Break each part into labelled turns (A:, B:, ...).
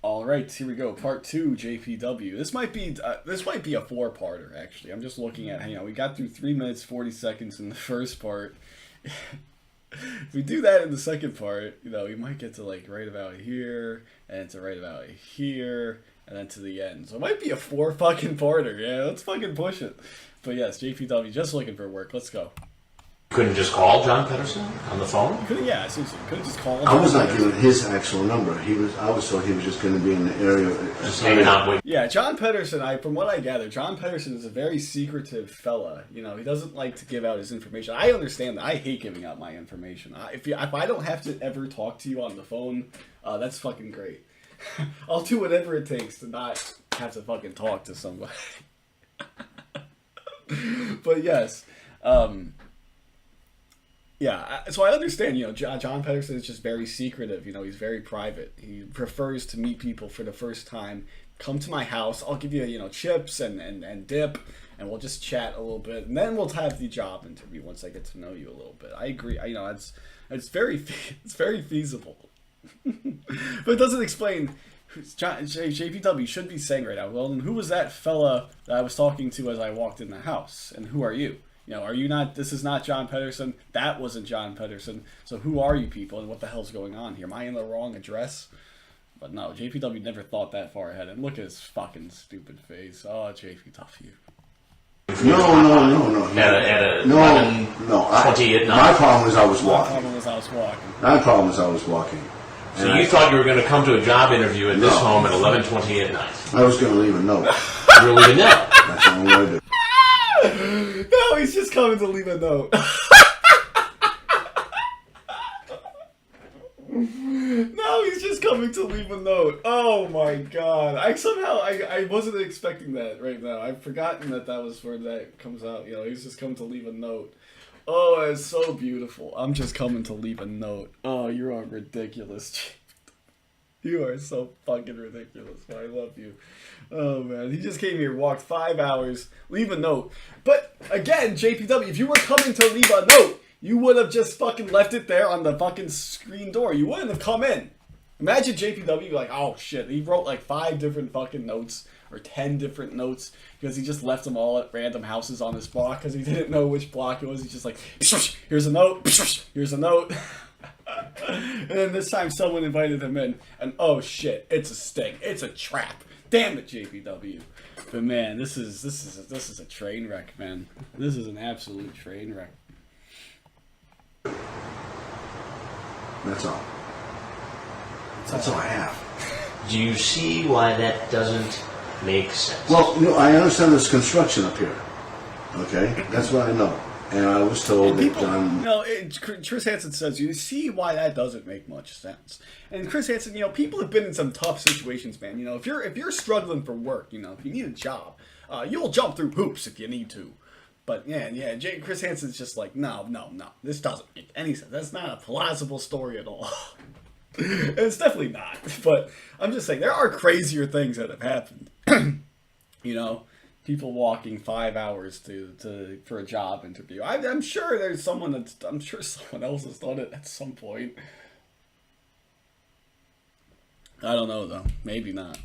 A: All right, here we go. Part 2, JPW. This might be a four-parter actually. I'm just looking at, we got through 3 minutes 40 seconds in the first part. If we do that in the second part, we might get to like right about here, and to right about here, and then to the end. So it might be a four fucking parter. Yeah, let's fucking push it. But yes, JPW, just looking for work. Let's go.
B: Couldn't just call John Pedersen on the phone?
A: Yeah, seriously, couldn't just call him.
C: I was not given his actual number. I was told he was just going to be in the area.
B: Just hanging out with.
A: Yeah, John Pedersen. From what I gather, John Pedersen is a very secretive fella. He doesn't like to give out his information. I understand that. I hate giving out my information. If I don't have to ever talk to you on the phone, that's fucking great. I'll do whatever it takes to not have to fucking talk to somebody. But yes. Yeah, so I understand, John Pedersen is just very secretive, he's very private. He prefers to meet people for the first time. Come to my house, I'll give you, chips and dip, and we'll just chat a little bit, and then we'll have the job interview once I get to know you a little bit. I agree, it's very feasible. But it doesn't explain, JPW should be saying right now, well, then who was that fella that I was talking to as I walked in the house, and who are you? Are you not, this is not John Pedersen, that wasn't John Pedersen, so who are you people, and what the hell's going on here? Am I in the wrong address? But no, JPW never thought that far ahead, and look at his fucking stupid face. Oh, JPW.
C: No. My problem was I was walking.
B: So you thought you were going to come to a job interview at this home at 11:20 at night?
C: I was going to leave a note.
B: You were leaving a note?
C: That's what I'm going to do.
A: No, he's just coming to leave a note. No, he's just coming to leave a note. Oh my god. I wasn't expecting that right now. I've forgotten that was where that comes out. He's just coming to leave a note. Oh, it's so beautiful. I'm just coming to leave a note. Oh, you're all ridiculous. You are so fucking ridiculous. I love you. Oh, man. He just came here, walked 5 hours, leave a note. But, again, JPW, if you were coming to leave a note, you would have just fucking left it there on the fucking screen door. You wouldn't have come in. Imagine JPW like, oh, shit. He wrote like 5 different fucking notes or 10 different notes because he just left them all at random houses on his block because he didn't know which block it was. He's just like, here's a note, here's a note. And then this time someone invited him in, and oh shit, it's a sting, it's a trap. Damn it, JPW. But man, this is a train wreck, man. This is an absolute train wreck.
C: That's all. That's all I have.
B: Do you see why that doesn't make sense?
C: Well, I understand there's construction up here. Okay, that's what I know. And I was told that
A: Chris Hansen says, you see why that doesn't make much sense. And Chris Hansen, people have been in some tough situations, man. If you're struggling for work, if you need a job, you'll jump through hoops if you need to. But yeah, Chris Hansen's just like, no, this doesn't make any sense. That's not a plausible story at all. And it's definitely not. But I'm just saying, there are crazier things that have happened. People walking 5 hours for a job interview. I'm sure someone else has done it at some point. I don't know though. Maybe not.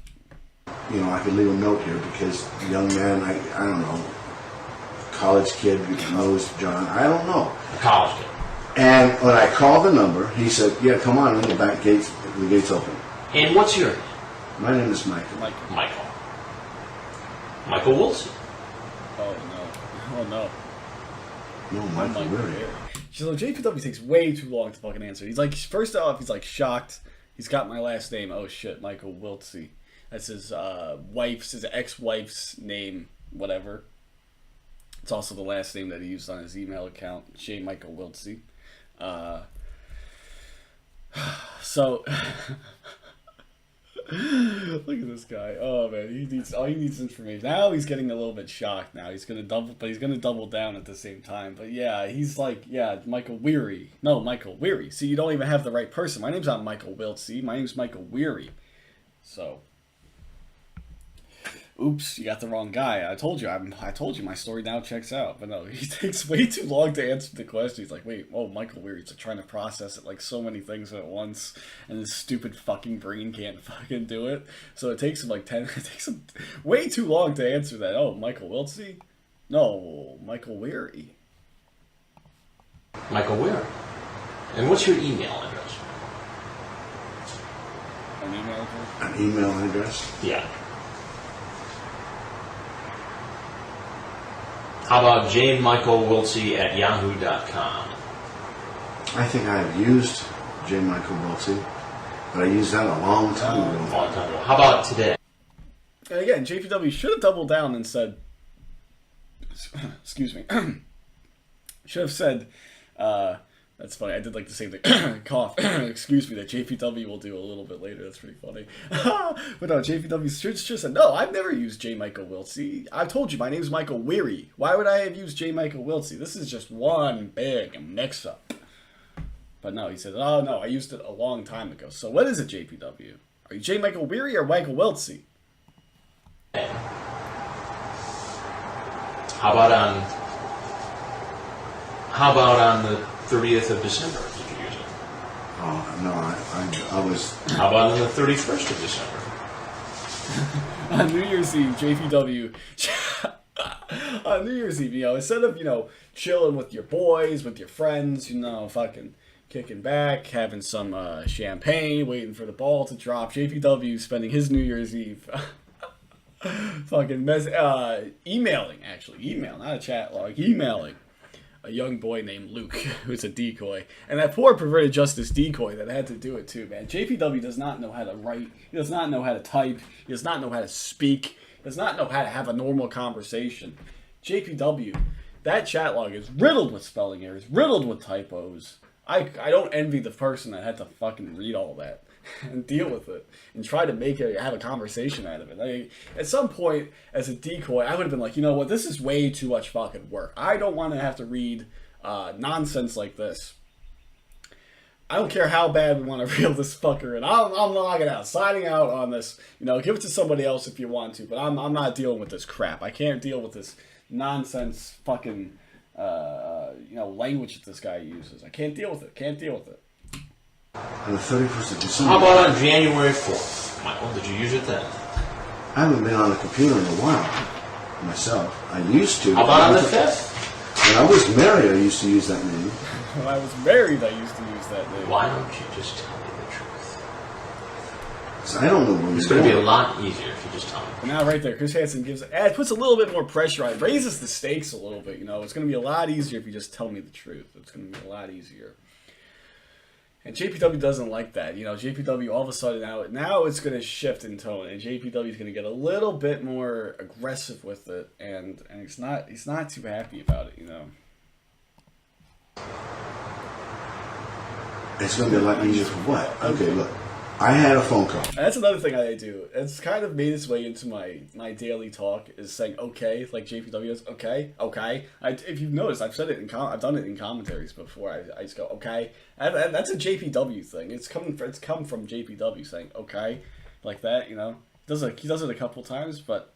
C: I could leave a note here because the young man, I don't know, college kid knows John. I don't know.
B: A college kid.
C: And when I called the number, he said, "Yeah, come on in. The back gates, the gates open."
B: And what's your name?
C: My name is Michael.
B: Michael Wilson.
A: Oh no.
C: No, Michael Wehry.
A: So JPW takes way too long to fucking answer. He's like, first off, he's like shocked. He's got my last name. Oh shit, Michael Wiltsey. That's his ex-wife's name, whatever. It's also the last name that he used on his email account, J. Michael Wiltsey. So look at this guy. Oh man, he needs information. Now he's getting a little bit shocked. Now he's gonna double down at the same time. But yeah, he's like, yeah, Michael Wehry. No, Michael Wehry. See, you don't even have the right person. My name's not Michael Wiltsey. My name's Michael Wehry. So oops, you got the wrong guy. I told you my story now checks out. But no, he takes way too long to answer the question. He's like, wait, oh, Michael Wehry's like trying to process it like so many things at once, and his stupid fucking brain can't fucking do it. So it takes him like it takes him way too long to answer that. Oh, Michael Wiltsey? No, Michael Wehry.
B: Michael Wehry. And what's your email address?
A: An email address?
C: An email address?
B: Yeah. How about jmichaelwiltsey@yahoo.com?
C: I think I have used J. Michael Wiltsey, but I used that a long time ago.
B: How about today?
A: And again, JPW should have doubled down and said, excuse me, should have said, that's funny, I did like the same thing, cough, excuse me, that JPW will do a little bit later, that's pretty funny. But no, JPW should have said, no, I've never used J. Michael Wiltsey. I've told you, my name's Michael Wehry. Why would I have used J. Michael Wiltsey? This is just one big mix-up. But no, he said, oh no, I used it a long time ago. So what is it, JPW? Are you J. Michael Wehry or Michael Wiltsey?
B: How about on the 30th of December? Did you use it?
C: Oh, no, I was...
B: How about on the 31st of December?
A: On New Year's Eve, JPW... on New Year's Eve, instead of, chilling with your boys, with your friends, fucking kicking back, having some champagne, waiting for the ball to drop, JPW spending his New Year's Eve... fucking emailing, not a chat log, emailing a young boy named Luke, who's a decoy. And that poor perverted justice decoy that had to do it too, man. JPW does not know how to write, he does not know how to type, he does not know how to speak, he does not know how to have a normal conversation. JPW, that chat log is riddled with spelling errors, riddled with typos. I don't envy the person that had to fucking read all that and deal with it and try to have a conversation out of it. At some point, as a decoy, I would have been like, you know what, this is way too much fucking work. I don't want to have to read nonsense like this. I don't care how bad we want to reel this fucker in. I'm logging out, signing out on this. Give it to somebody else if you want to, but I'm not dealing with this crap. I can't deal with this nonsense fucking language that this guy uses. I can't deal with it.
C: On the 31st of December.
B: How about on January 4th? Michael, did you use it then?
C: I haven't been on a computer in a while myself. I used to.
B: How about on the 5th?
C: When I was married, I used to use that name.
A: When I was married, I used to use that name.
B: Why don't you just tell me the truth?
C: So I don't know when
B: it's going to be a lot easier if you just tell me.
A: And now right there, Chris Hansen puts a little bit more pressure on it, raises the stakes a little bit, It's going to be a lot easier if you just tell me the truth. It's going to be a lot easier. And JPW doesn't like that. JPW all of a sudden now it's going to shift in tone, and JPW is going to get a little bit more aggressive with it, and he's not too happy about it,
C: It's going to be a lot easier for what? Okay, look. I had a phone call.
A: And that's another thing I do. It's kind of made its way into my daily talk, is saying okay, like JPW does. Okay. If you've noticed, I've said it I've done it in commentaries before. I just go okay. And that's a JPW thing. It's come from JPW saying okay, like that. He does it a couple times, but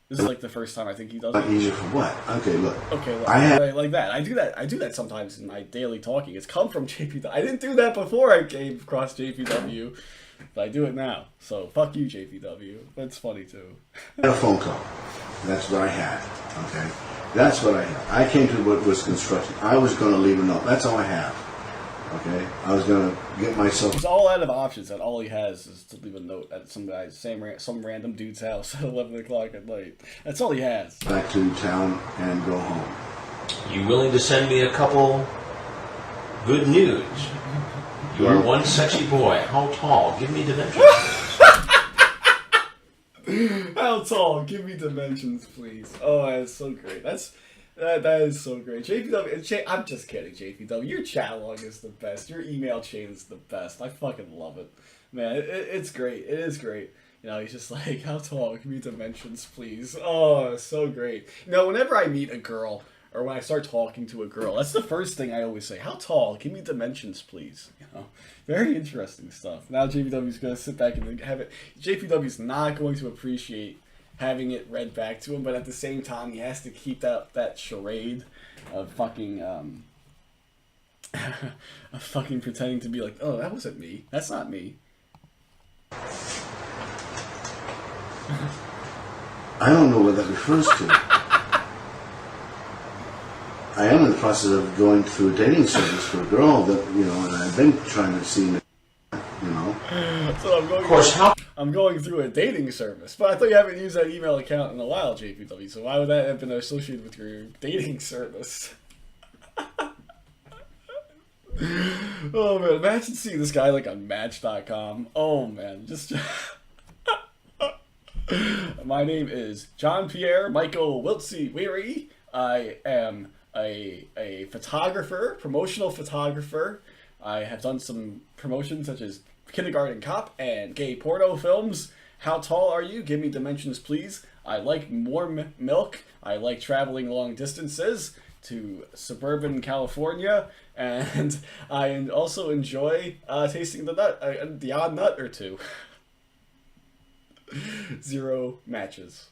A: this is like the first time I think he does it.
C: Easier for what? Okay, look.
A: Okay, look. Like that. I do that sometimes in my daily talking. It's come from JPW. I didn't do that before I came across JPW, but I do it now. So fuck you, JPW. That's funny too.
C: I had a phone call. That's what I had. Okay, that's what I had. I came to what was construction. I was going to leave a note. That's all I have. Okay, I was gonna get myself.
A: He's all out of options, and all he has is to leave a note at some random dude's house at 11 o'clock at night. That's all he has.
C: Back to town and go home.
B: You willing to send me a couple good news? You are one sexy boy. How tall? Give me dimensions.
A: How tall? Give me dimensions, please. Oh, that's so great. That is so great. JPW, I'm just kidding, JPW. Your chat log is the best. Your email chain is the best. I fucking love it. Man, it's great. It is great. He's just like, how tall? Give me dimensions, please. Oh, it's so great. Whenever I meet a girl, or when I start talking to a girl, that's the first thing I always say. How tall? Give me dimensions, please. Very interesting stuff. Now JPW's going to sit back and have it. JPW's not going to appreciate having it read back to him, but at the same time, he has to keep that charade of fucking of fucking pretending to be like, oh, that wasn't me. That's not me.
C: I don't know what that refers to. I am in the process of going through a dating service for a girl that, and I've been trying to see,
A: So I'm going through a dating service, but I thought you haven't used that email account in a while, JPW. So why would that have been associated with your dating service? Oh man, imagine seeing this guy like on Match.com. Oh man, just. My name is John Pierre Michael Wiltsey Wehry. I am a photographer, promotional photographer. I have done some promotions such as Kindergarten Cop and gay porno films. How tall are you? Give me dimensions, please. I like warm milk. I like traveling long distances to suburban California, and I also enjoy tasting the nut, the odd nut or two. 0 matches.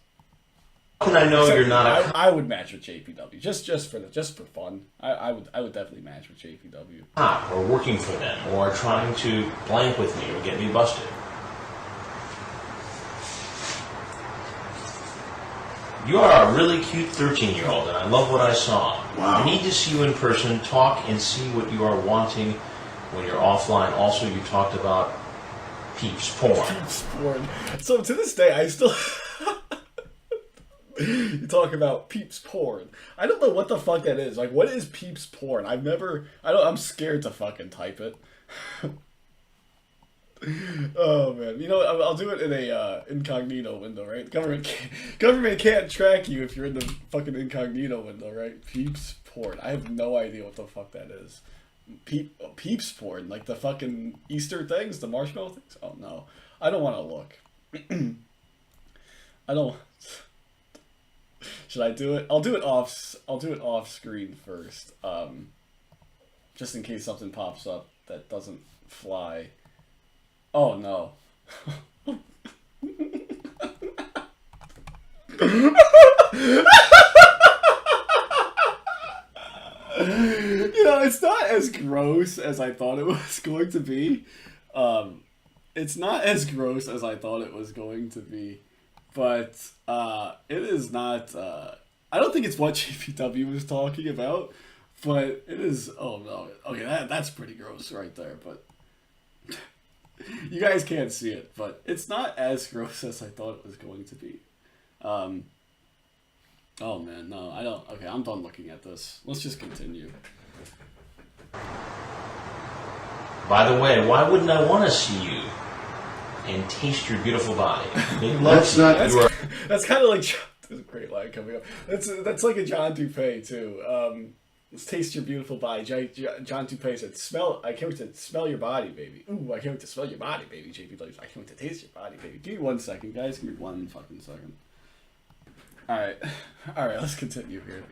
B: How can I know you're not?
A: I would match with JPW just for fun. I would definitely match with JPW.
B: Or working for them, or trying to blank with me, or get me busted. You are a really cute 13-year-old, and I love what I saw.
C: Wow.
B: I need to see you in person, talk, and see what you are wanting when you're offline. Also, you talked about peeps porn.
A: Peeps porn. So to this day, I still... You talk about peeps porn. I don't know what the fuck that is. Like, what is peeps porn? I'm scared to fucking type it. Oh man, I'll do it in a incognito window, right? Government can't track you if you're in the fucking incognito window, right? Peeps porn. I have no idea what the fuck that is. Peeps porn, like the fucking Easter things, the marshmallow things. Oh no, I don't want to look. I don't. Should I do it? I'll do it off screen first, just in case something pops up that doesn't fly. Oh no. It's not as gross as I thought it was going to be. It's not as gross as I thought it was going to be. But it is not. I don't think it's what JPW was talking about, but it is. Oh no. Okay, that's pretty gross right there. But you guys can't see it, but it's not as gross as I thought it was going to be. Oh man, no, I don't. Okay, I'm done looking at this. Let's just continue.
B: By the way, why wouldn't I want to see you and taste your beautiful body?
C: That's
A: kind of like. There's a great line coming up. That's like a John Dupé too. Let's taste your beautiful body. John Dupé said, I can't wait to smell your body, baby. Ooh, I can't wait to smell your body, baby. JP Blaze, I can't wait to taste your body, baby. Give me 1 second, guys. Give me 1 fucking second. Alright, let's continue here.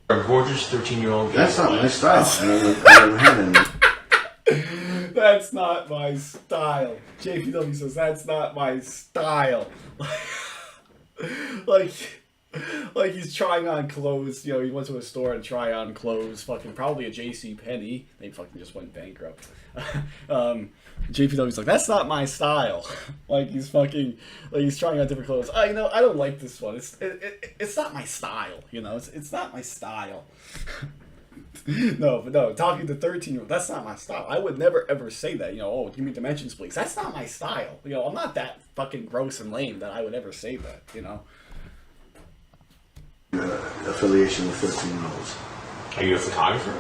B: A gorgeous 13-year-old.
C: That's not my style. I never had any.
A: That's not my style. JPW says, that's not my style. Like he's trying on clothes. He went to a store and try on clothes. Fucking probably a JCPenney. They fucking just went bankrupt. JPW's like, that's not my style. He's trying on different clothes. I don't like this one. It's not my style. It's not my style. No, talking to 13-year-old, that's not my style. I would never ever say that. Oh, give me dimensions, please. That's not my style. I'm not that fucking gross and lame that I would ever say that.
C: Affiliation with 13-year-olds.
B: Are you a photographer?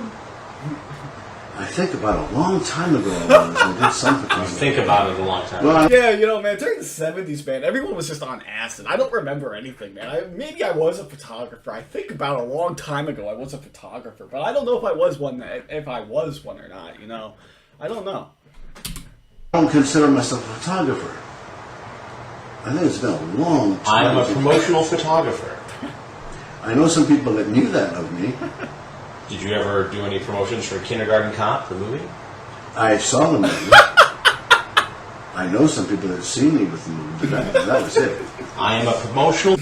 C: I think about a long time ago I did some photography.
B: You think about it a long time ago.
C: Well,
A: yeah, man, during the 70s, man, everyone was just on acid. I don't remember anything, man. Maybe I was a photographer. I think about a long time ago I was a photographer, but I don't know if I was one or not, I don't know.
C: I don't consider myself a photographer. I think it's been a long time.
B: I'm a promotional photographer.
C: I know some people that knew that of me.
B: Did you ever do any promotions for Kindergarten Cop, the movie?
C: I saw the movie. I know some people that have seen me with the movie, but that was it.
B: I am a promotional.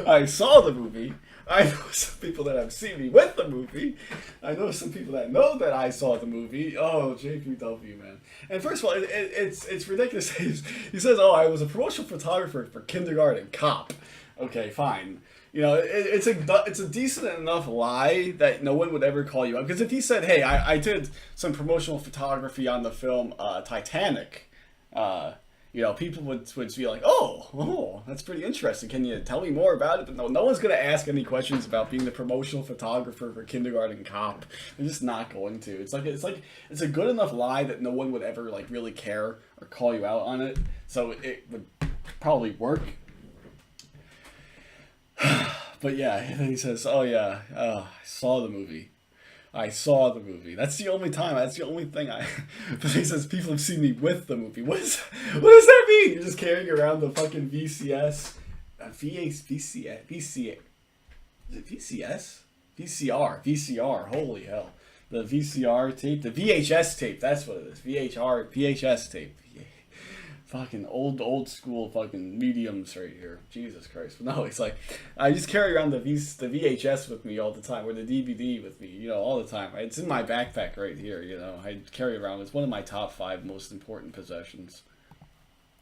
A: I saw the movie. I know some people that have seen me with the movie. I know some people that know that I saw the movie. Oh, JPW, man. And first of all, it's ridiculous. He says, oh, I was a promotional photographer for kindergarten cop. Okay, fine. You know, it's a decent enough lie that no one would ever call you out. Because if he said, hey, I did some promotional photography on the film Titanic, you know, people would be like, oh, that's pretty interesting. Can you tell me more about it? But no one's going to ask any questions about being the promotional photographer for Kindergarten Cop. They're just not going to. It's a good enough lie that no one would ever like really care or call you out on it. So it would probably work. But yeah, and then he says, oh yeah, I saw the movie. That's the only time. That's the only thing I. But he says people have seen me with the movie. What does that mean? You're just carrying around the fucking VCS, VCS. Is it VCS? VCR. Holy hell! The VCR tape, the VHS tape. That's what it is. VHS tape. Fucking old school fucking mediums right here. Jesus Christ. But no, it's like, I just carry around the VHS with me all the time, or the DVD with me, you know, all the time. It's in my backpack right here, you know. I carry it around. It's one of my top 5 most important possessions.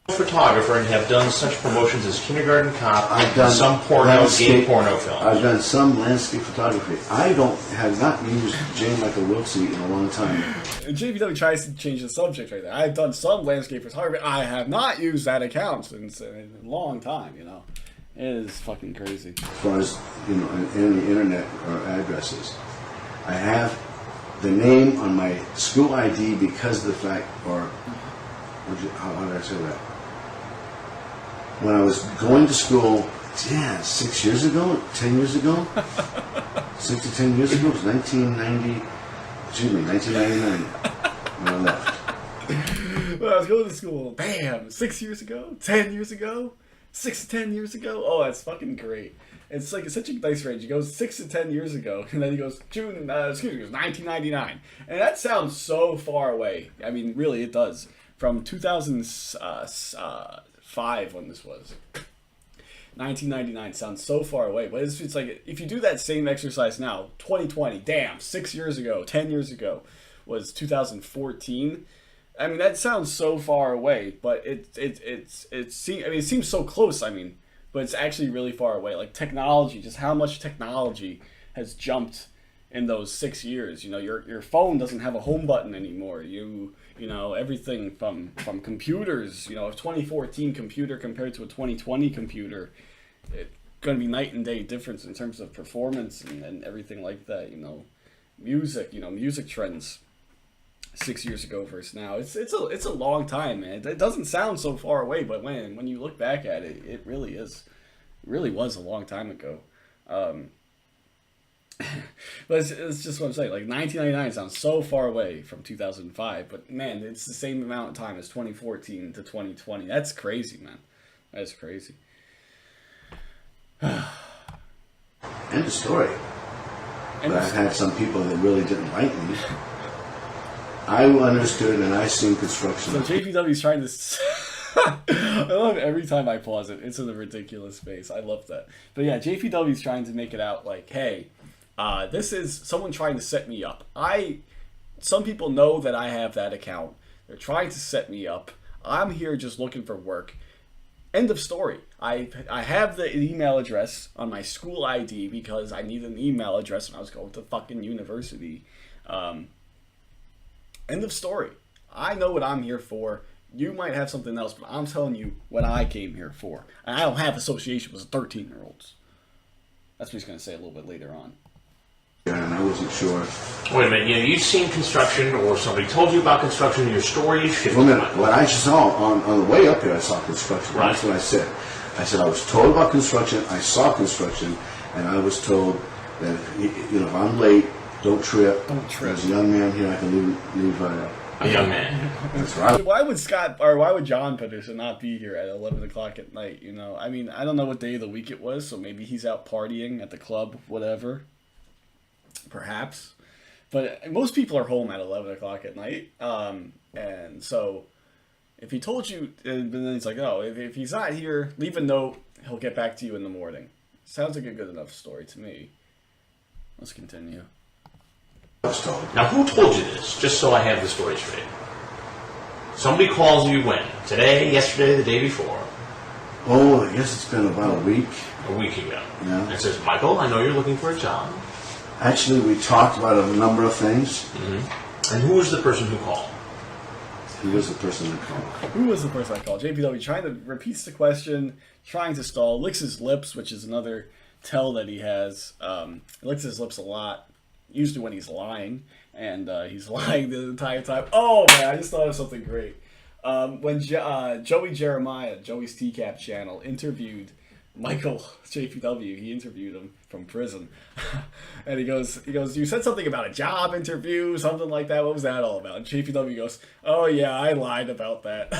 B: Photographer and have done such promotions as Kindergarten Cop,
C: I've done
B: some porno, gay porno films.
C: I've done some landscape photography. I have not used Jane Michael Wiltsey in a long time.
A: And JPW tries to change the subject right there. I've done some landscape photography. I have not used that account since a long time, you know. It is fucking crazy.
C: As far as, you know, in the internet or addresses, I have the name on my school ID because of the fact, or how did I say that? When I was going to school, 6 years ago, 10 years ago, 6 to 10 years ago, it was 1999, when I left.
A: When I was going to school, bam, 6 years ago, 10 years ago, 6 to 10 years ago. Oh, that's fucking great. It's like, it's such a nice range. He goes 6 to 10 years ago, and then he goes, he goes 1999. And that sounds so far away. I mean, really, it does. From 2005 when this was. 1999 sounds so far away, but it's like, if you do that same exercise now, 2020, damn, 6 years ago, 10 years ago was 2014. I mean, that sounds so far away, but it seems so close, I mean, but it's actually really far away. Like technology, just how much technology has jumped in those 6 years. You know, your phone doesn't have a home button anymore. You know, everything from computers, you know, a 2014 computer compared to a 2020 computer, it's going to be night and day difference in terms of performance and everything like that, you know. Music trends 6 years ago versus now. It's a long time, man. It doesn't sound so far away, but when you look back at it, it really is. It really was a long time ago. But it's just what I'm saying. Like 1999 sounds so far away from 2005, but man, it's the same amount of time as 2014 to 2020. That's crazy, man. That's crazy.
C: End of story. But I've had some people that really didn't like me. I understood and I seen construction.
A: So JPW's trying to. I love every time I pause it. It's in a ridiculous space. I love that. But yeah, JPW's trying to make it out like, hey. This is someone trying to set me up. Some people know that I have that account. They're trying to set me up. I'm here just looking for work. End of story. I have the email address on my school ID because I needed an email address when I was going to fucking university. End of story. I know what I'm here for. You might have something else, but I'm telling you what I came here for. And I don't have association with 13-year-olds. That's what he's going to say a little bit later on.
C: And I wasn't sure.
B: Wait a minute, you've seen construction, or somebody told you about construction in your story.
C: Well, a minute, what I just saw on the way up here, I saw construction.
B: Right.
C: That's what I said. I said I was told about construction, I saw construction, and I was told that if I'm late, don't trip.
A: Don't trip.
C: As a young man here, I can leave
B: a young man.
C: That's right.
A: Why would John Pedersen not be here at 11 o'clock at night? You know, I mean, I don't know what day of the week it was, so maybe he's out partying at the club, whatever. Perhaps. But most people are home at 11 o'clock at night. And so if he told you, and then he's like, oh, if he's not here, leave a note. He'll get back to you in the morning. Sounds like a good enough story to me. Let's continue.
B: Now, who told you this? Just so I have the story straight. Somebody calls you when? Today, yesterday, the day before?
C: Oh, I guess it's been about a week.
B: A week ago.
C: Yeah.
B: And says, Michael, I know you're looking for a job.
C: Actually, we talked about a number of things.
B: Mm-hmm. And who was the person who called?
C: Who was the person that called?
A: Who was the person that called? JPW trying to repeats the question, trying to stall, licks his lips, which is another tell that he has. He licks his lips a lot, usually when he's lying, and he's lying the entire time. Oh man, I just thought of something great. When Joey Jeremiah, Joey's TCAP channel, interviewed Michael JPW, he interviewed him from prison, and he goes, you said something about a job interview, something like that. What was that all about? And JPW goes, oh yeah, I lied about that.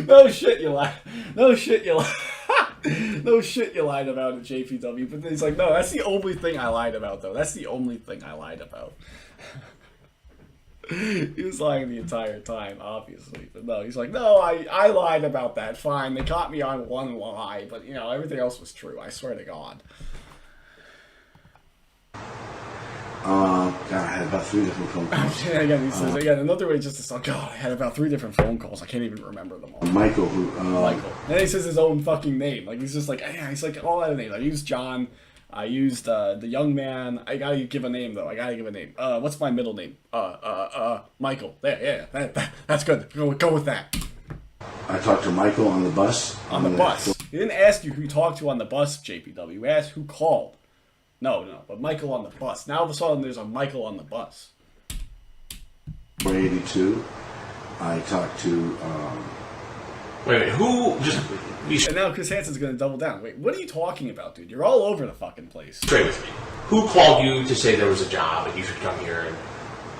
A: No shit, you lied. No shit, you lied. No shit, you lied about it, JPW. But then he's like, no, that's the only thing I lied about, though. That's the only thing I lied about. He was lying the entire time, obviously. But no, he's like, no, I lied about that. Fine, they caught me on one lie, but, you know, everything else was true. I swear to God.
C: God, I had about 3 different phone calls.
A: Again, he says, another way just to say, God, I had about 3 different phone calls. I can't even remember them all.
C: Michael,
A: Michael. And then he says his own fucking name. Like, he's just like, yeah, he's like, all out of names. I used John. I used the young man. I gotta give a name, though. I gotta give a name. What's my middle name? Michael. There, yeah, that's good. Go with that.
C: I talked to Michael on the bus.
A: On the bus. He didn't ask you who you talked to on the bus, JPW. He asked who called. No, but Michael on the bus. Now all of a sudden there's a Michael on the bus.
C: 482. I talked to...
B: Wait, who just...
A: And now Chris Hansen's going to double down. Wait, what are you talking about, dude? You're all over the fucking place.
B: Straight with me. Who called you to say there was a job and you should come here and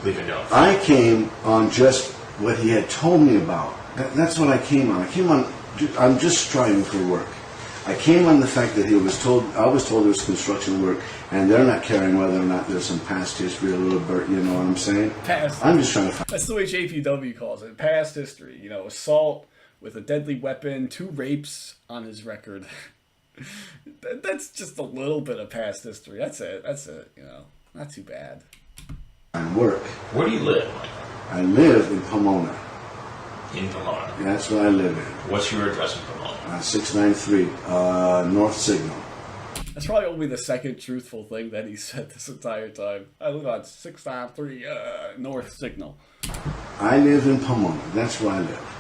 B: leave a note?
C: I came on just what he had told me about. That's what I came on. I'm just striving for work. I came on the fact that I was told there was construction work, and they're not caring whether or not there's some past history, a little bit, you know what I'm saying? I'm just trying to find...
A: That's the way JPW calls it. Past history. You know, assault with a deadly weapon, 2 rapes on his record. That's just a little bit of past history. That's it, you know. Not too bad.
C: And work.
B: Where do you live, Michael?
C: I live in Pomona.
B: In Pomona.
C: That's where I live in.
B: What's your address in Pomona?
C: 693 North Signal.
A: That's probably only the second truthful thing that he said this entire time. I live on 693 North Signal.
C: I live in Pomona. That's where I live.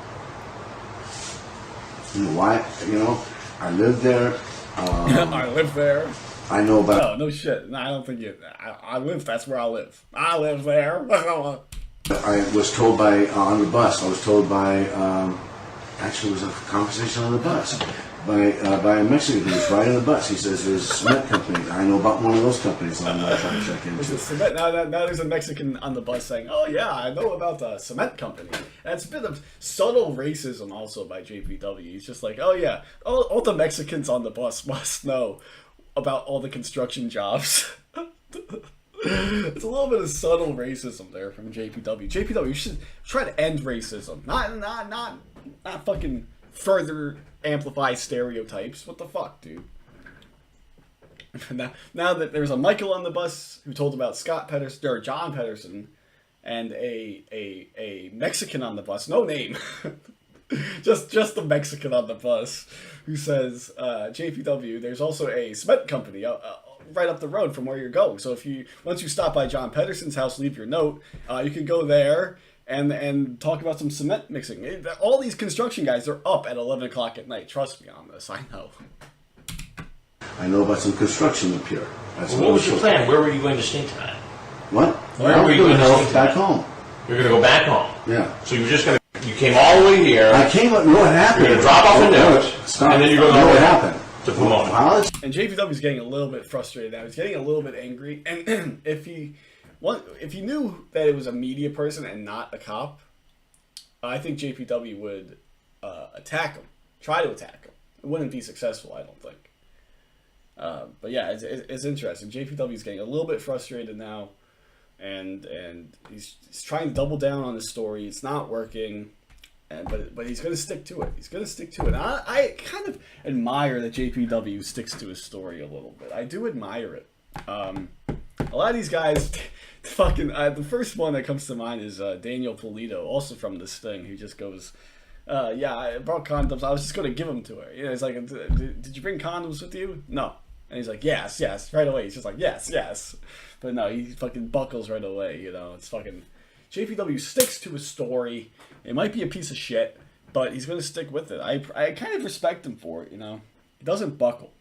C: You know why? You know, I live there.
A: I live there.
C: I know about...
A: No shit. No, I don't think you... I live... That's where I live. I live there.
C: I was told by... on the bus, I was told by... actually, it was a conversation on the bus. By a Mexican who was riding the bus. He says, there's a cement company. I know about one of those companies I'm trying to check into.
A: Now there's a Mexican on the bus saying, oh yeah, I know about the cement company. And it's a bit of subtle racism also by JPW. He's just like, oh yeah, all the Mexicans on the bus must know about all the construction jobs. It's a little bit of subtle racism there from JPW. JPW, you should try to end racism. Not fucking further amplify stereotypes. What the fuck, dude? Now that there's a Michael on the bus who told about Scott Pedersen or John Pedersen, and a Mexican on the bus, no name, just the Mexican on the bus who says, JPW, there's also a cement company right up the road from where you're going. So once you stop by John Pedersen's house, leave your note, you can go there and talk about some cement mixing. All these construction guys are up at 11 o'clock at night. Trust me on this. I know.
C: I know about some construction up here.
B: What was your plan? Where were you going to stay tonight?
C: What?
B: Where were you going to stay
C: back home.
B: You're going to go back home?
C: Yeah.
B: So you came all the way here.
C: I came up, what happened?
B: You're going to drop off a note, and then you're going to go
C: what happened?
B: To Pomona.
A: And JPW's getting a little bit frustrated now. He's getting a little bit angry. And if he knew that it was a media person and not a cop, I think JPW would attack him, try to attack him. It wouldn't be successful, I don't think. But yeah, it's interesting. JPW's getting a little bit frustrated now. and he's trying to double down on his story. It's not working, but he's going to stick to it. He's going to stick to it. And I kind of admire that JPW sticks to his story a little bit. I do admire it. A lot of these guys, fucking, the first one that comes to mind is Daniel Polito, also from this thing, who just goes, yeah, I brought condoms. I was just going to give them to her. You know, it's like, did you bring condoms with you? No. And he's like, yes, right away. He's just like, yes. But no, he fucking buckles right away, you know. It's fucking... JPW sticks to his story. It might be a piece of shit, but he's going to stick with it. I kind of respect him for it, you know. He doesn't buckle.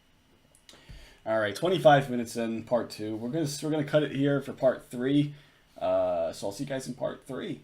A: All right, 25 minutes in, part 2. We're gonna cut it here for part 3. So I'll see you guys in part 3.